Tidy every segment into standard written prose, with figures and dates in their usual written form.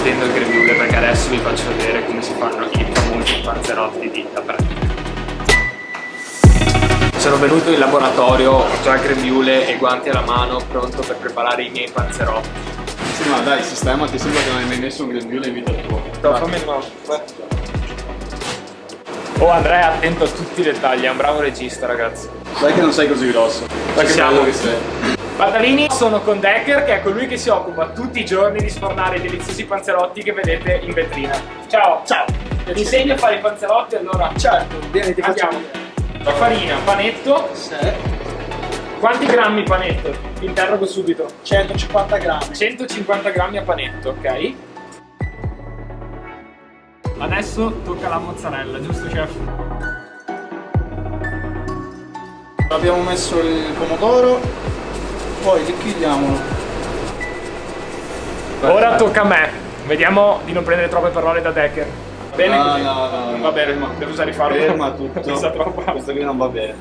divertendo il grembiule perché adesso vi faccio vedere come si fanno i famosi panzerotti di Capretta. Sono venuto in laboratorio, ho già il grembiule e guanti alla mano, pronto per preparare i miei panzerotti. Sì, ma dai, sistemati, sembra che non hai mai messo un grembiule in vita tua. No, fammi il mouse. Oh, Andrea, attento a tutti i dettagli, è un bravo regista, ragazzi. Dai che non sei così grosso. Dai che siamo. bello che sei. Badalini, sono con Decker, che è colui che si occupa tutti i giorni di sfornare i deliziosi panzerotti che vedete in vetrina. Ciao! Ciao! Ti insegno a fare i panzerotti, allora? Certo, bene, ti facciamo. La farina, panetto. Sì. Quanti grammi panetto? Ti interrogo subito. 150 grammi. 150 grammi a panetto, ok? Adesso tocca la mozzarella, giusto chef? Abbiamo messo il pomodoro, poi liquidiamolo. Ora tocca a me. Vediamo di non prendere troppe parole da Decker. Bene No, così? no, Non va bene, devo usare rifarlo. Ferma tutto. Questa troppo. Questo qui non va bene.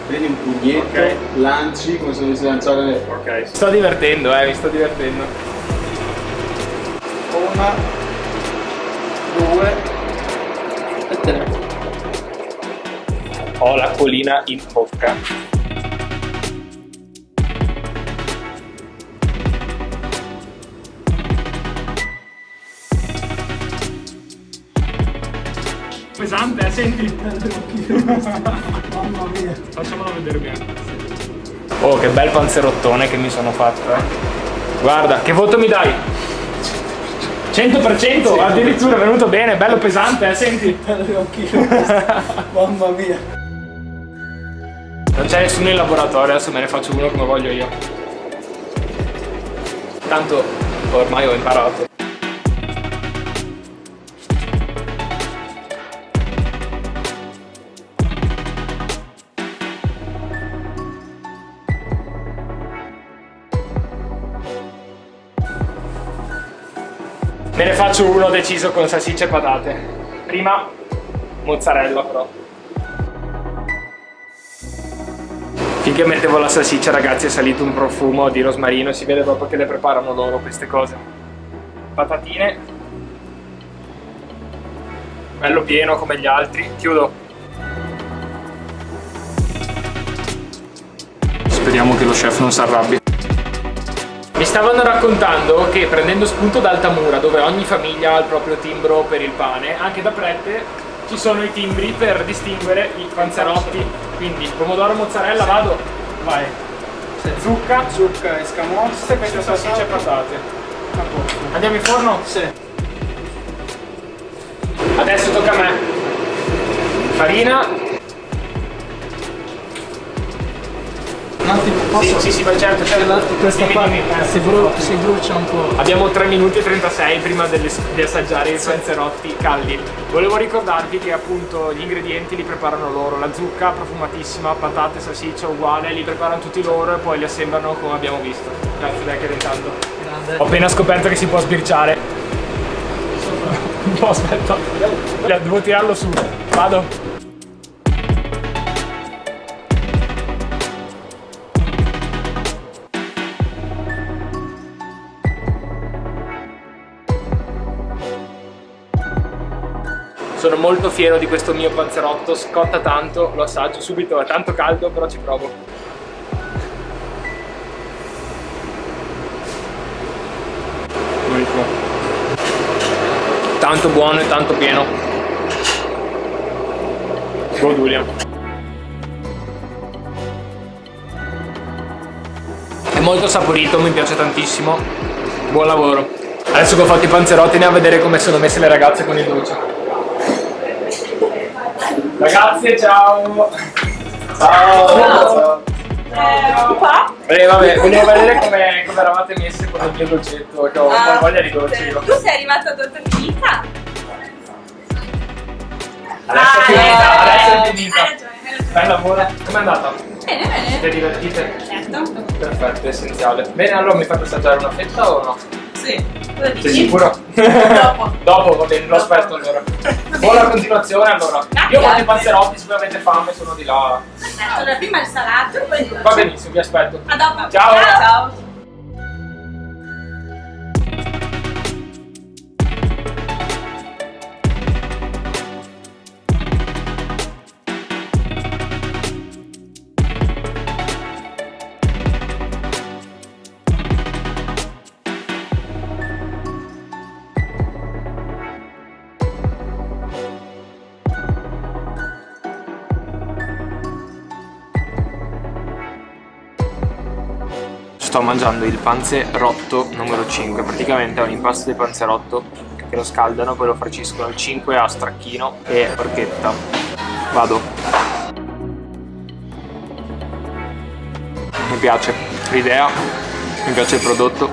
Prendi un pugnetto, Ok. lanci come se dovessi lanciare. Ok. Mi sto divertendo, mi sto divertendo. 1, 2 e 3. Ho l'acquolina in bocca. Pesante, senti? Mamma mia. Facciamolo vedere bene. Oh, che bel panzerottone che mi sono fatto, Guarda, che voto mi dai? 100%, addirittura è venuto bene, bello pesante, senti? Mamma mia. Non c'è nessuno in laboratorio, adesso me ne faccio uno come voglio io. Tanto ormai ho imparato. Me ne faccio uno deciso con salsicce e patate. Prima mozzarella però. Finché mettevo la salsiccia, ragazzi, è salito un profumo di rosmarino, si vede proprio che le preparano loro queste cose. Patatine. Bello pieno come gli altri. Chiudo. Speriamo che lo chef non si arrabbi. Mi stavano raccontando che prendendo spunto da Altamura, dove ogni famiglia ha il proprio timbro per il pane, anche da Prette ci sono i timbri per distinguere i panzerotti. Quindi pomodoro, mozzarella, vado? Vai. Zucca, Zucca e scamosse, queste salsicce e patate. a posto. Andiamo in forno? Sì. Adesso tocca a me. Farina. Un attimo, posso? Sì, ma certo. Questa Dimmi, parte dimmi. si brucia un po'. Abbiamo 3 minuti e 36 prima di assaggiare i panzerotti caldi. Volevo ricordarvi che appunto gli ingredienti li preparano loro, la zucca profumatissima, patate, salsiccia uguale, li preparano tutti loro e poi li assemblano come abbiamo visto. Grazie Decker intanto. Grande. Ho appena scoperto che si può sbirciare. No, aspetta. Devo tirarlo su. Vado. Sono molto fiero di questo mio panzerotto, scotta tanto, lo assaggio subito, è tanto caldo, però ci provo. Buonissimo. Tanto buono e tanto pieno. Goduria. È molto saporito, mi piace tantissimo. Buon lavoro. Adesso che ho fatto i panzerotti andiamo a vedere come sono messe le ragazze con il dolce. Ragazze, ciao! Ciao! Qua? Vabbè, volevo vedere come eravate messe con il mio dolcetto, che ho un po' voglia di dolce io. Tu sei arrivato a tua finita? Adesso è finita, adesso è finita. Hai ragione. Bel lavoro. Com'è andata? Bene, bene. Siete divertite? Certo. Perfetto, essenziale. Bene, allora mi fate assaggiare una fetta o no? Sì. Cosa dici? Sei sicuro? Dopo. Dopo, va bene, lo aspetto allora. Buona continuazione allora. Io ho fatto i panzerotti, se avete fame sono di là. Perfetto, allora prima il salato e poi il dolce. Va benissimo, vi aspetto. A dopo. Ciao. Ciao. Sto mangiando il panzerotto numero 5, praticamente è un impasto di panzerotto che lo scaldano, poi lo farciscono il 5 a stracchino e porchetta. Vado. Mi piace l'idea, mi piace il prodotto,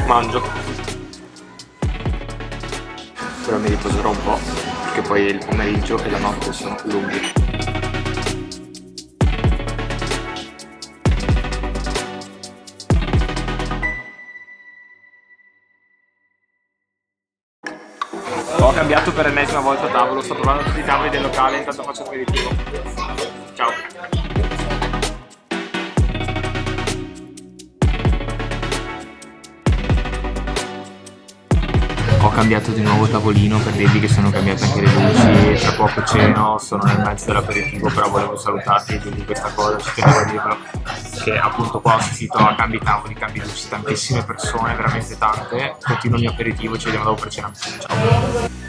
mangio. Però mi riposerò un po', perché poi il pomeriggio e la notte sono lunghi. Ho cambiato per l'ennesima volta tavolo, sto provando tutti i tavoli del locale, intanto faccio aperitivo. Ciao. Ho cambiato di nuovo tavolino per dirvi che sono cambiate anche le luci, tra poco ceno, sono nel mezzo dell'aperitivo, però volevo salutarvi e dirvi questa cosa, ci tenevo a dirlo, che appunto qua ho assistito a cambi tavoli, cambi luci, tantissime persone, veramente tante, continuo il mio aperitivo, ci vediamo dopo per cena. Ciao.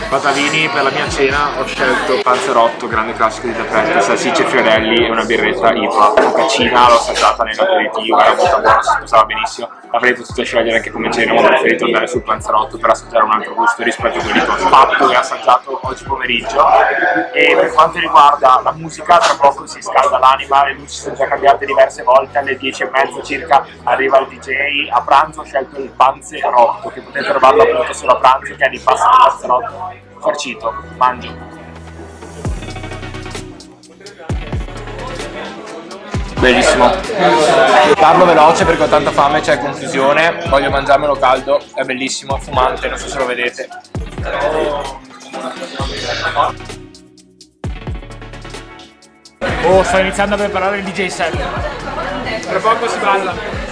Patatini per la mia cena ho scelto panzerotto, grande classico di Taprette, salsicce e fiorelli e una birretta IPA. Focaccina l'ho assaggiata nell'aperitivo, era molto buona, si sposava benissimo. Avrei potuto scegliere anche come cena, ma ho preferito andare sul panzerotto per assaggiare un altro gusto rispetto a quelli che ho fatto e assaggiato oggi pomeriggio. E per quanto riguarda la musica, tra poco si scalda l'anima, le luci sono già cambiate diverse volte, alle 10:30 circa arriva il DJ. A pranzo ho scelto il panzerotto, che potete trovarlo appunto solo a pranzo, che è l'impasto di panzerotto farcito. Mangio. Bellissimo. Parlo veloce perché ho tanta fame, c'è confusione, voglio mangiarmelo caldo, è bellissimo, fumante, non so se lo vedete. Oh, sto iniziando a preparare il DJ set. Tra poco si balla.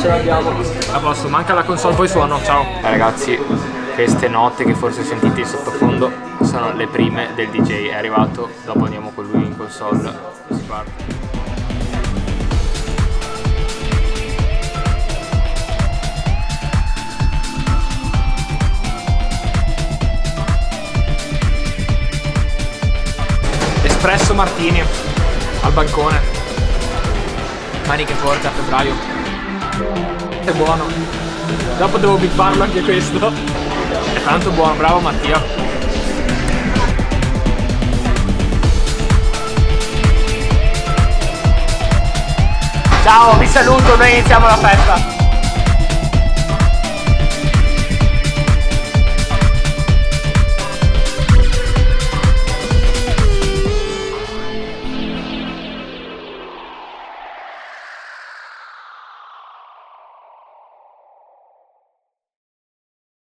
Ce l'abbiamo. A posto, manca la console, poi suono, ciao. Ragazzi, queste note che forse sentite in sottofondo sono le prime del DJ, è arrivato, dopo andiamo con lui in console e si parte. Espresso Martini al bancone, maniche corte a febbraio. È buono, dopo devo bipparlo anche questo, è tanto buono, bravo Mattia. Ciao, vi saluto, noi iniziamo la festa.